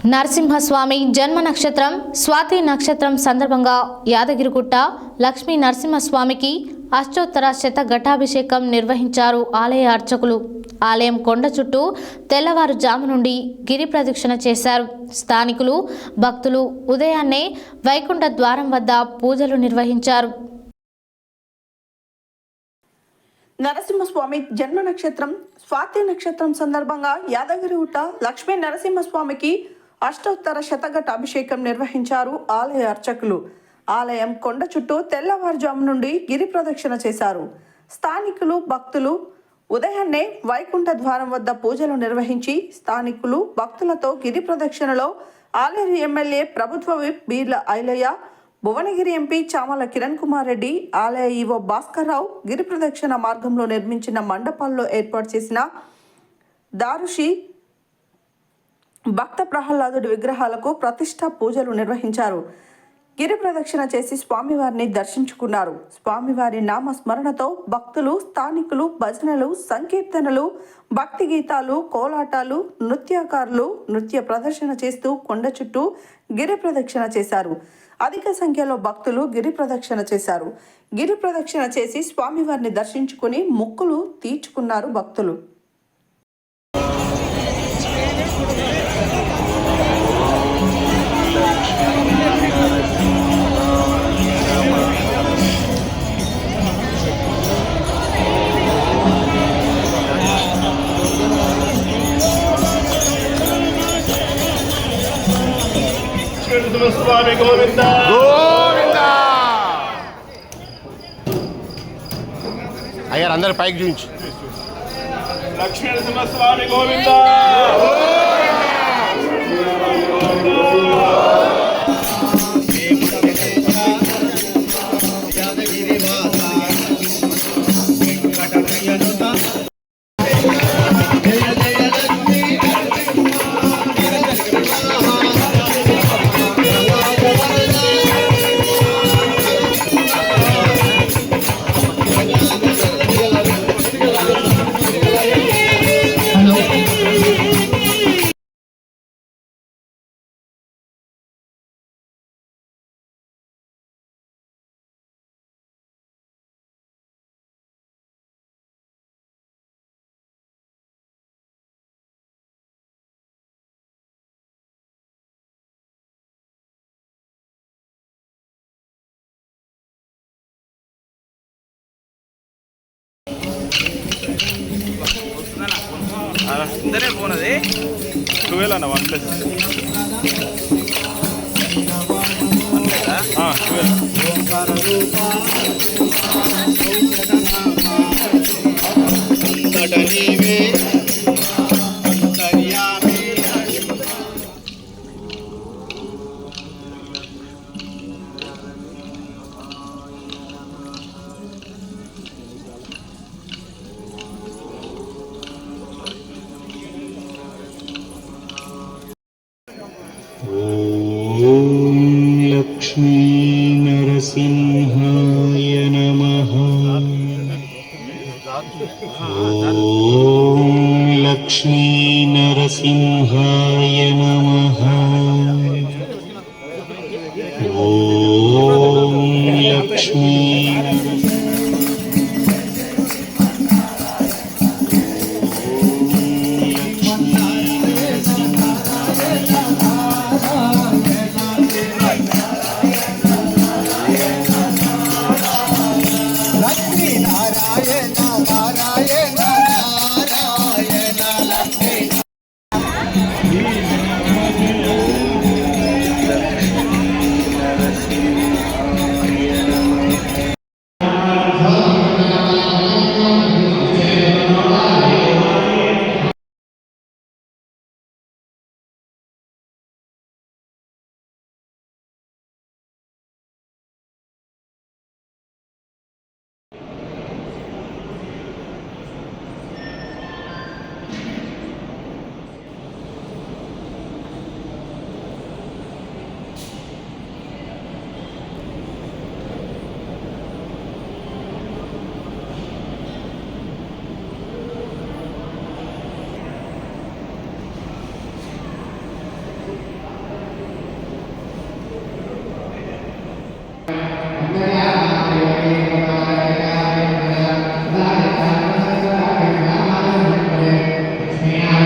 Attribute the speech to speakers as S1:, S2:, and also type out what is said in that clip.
S1: నరసింహస్వామి జన్మ నక్షత్రం స్వాతి నక్షత్రం సందర్భంగా యాదగిరిగుట్ట లక్ష్మీ నరసింహస్వామికి అష్టోత్తర శతఘటాభిషేకం నిర్వహించారు ఆలయ అర్చకులు. ఆలయం కొండ చుట్టూ తెల్లవారుజాము నుండి గిరి ప్రదక్షిణ చేశారు. స్థానికులు భక్తులు ఉదయాన్నే వైకుంఠ ద్వారం వద్ద పూజలు నిర్వహించారు.
S2: నరసింహస్వామి జన్మ నక్షత్రం స్వాతి నక్షత్రం సందర్భంగా యాదగిరిగుట్ట లక్ష్మీ నరసింహస్వామికి అష్టోత్తర శతఘట అభిషేకం నిర్వహించారు ఆలయ అర్చకులు. ఆలయం కొండ చుట్టూ తెల్లవారుజాము నుండి గిరి ప్రదక్షిణ చేశారు. స్థానికులు భక్తులు ఉదయాన్నే వైకుంఠ ద్వారం వద్ద పూజలు నిర్వహించి స్థానికులు భక్తులతో గిరి ప్రదక్షిణలో ఆలేరు ఎమ్మెల్యే ప్రభుత్వ విప్ బీర్ల ఐలయ్య, భువనగిరి ఎంపీ చామల కిరణ్ కుమార్ రెడ్డి, ఆలయ ఈవో భాస్కర్ రావు గిరి ప్రదక్షిణ మార్గంలో నిర్మించిన మండపాల్లో ఏర్పాటు చేసిన దారుషి భక్త ప్రహ్లాదుడి విగ్రహాలకు ప్రతిష్ఠా పూజలు నిర్వహించారు. గిరి ప్రదక్షిణ చేసి స్వామివారిని దర్శించుకున్నారు. స్వామివారి నామస్మరణతో భక్తులు స్థానికులు భజనలు, సంకీర్తనలు, భక్తి గీతాలు, కోలాటాలు, నృత్యకారులు నృత్య ప్రదర్శన చేస్తూ కొండ చుట్టూ గిరి ప్రదక్షిణ చేశారు. అధిక సంఖ్యలో భక్తులు గిరి ప్రదక్షిణ చేశారు. గిరి ప్రదక్షిణ చేసి స్వామివారిని దర్శించుకుని మొక్కులు తీర్చుకున్నారు భక్తులు.
S3: స్వామి గోవింద గోవింద. అయ్యారు అందరు పైకి చూపించు. లక్ష్మీ నరసింహస్వామి గోవింద.
S4: ఇంతనే పోనది
S3: 12 అన్న 1+.
S5: लक्ष्मी नरसिंहाय नमः. ओम लक्ष्मी नरसिंहाय नमः. ओम लक्ष्मी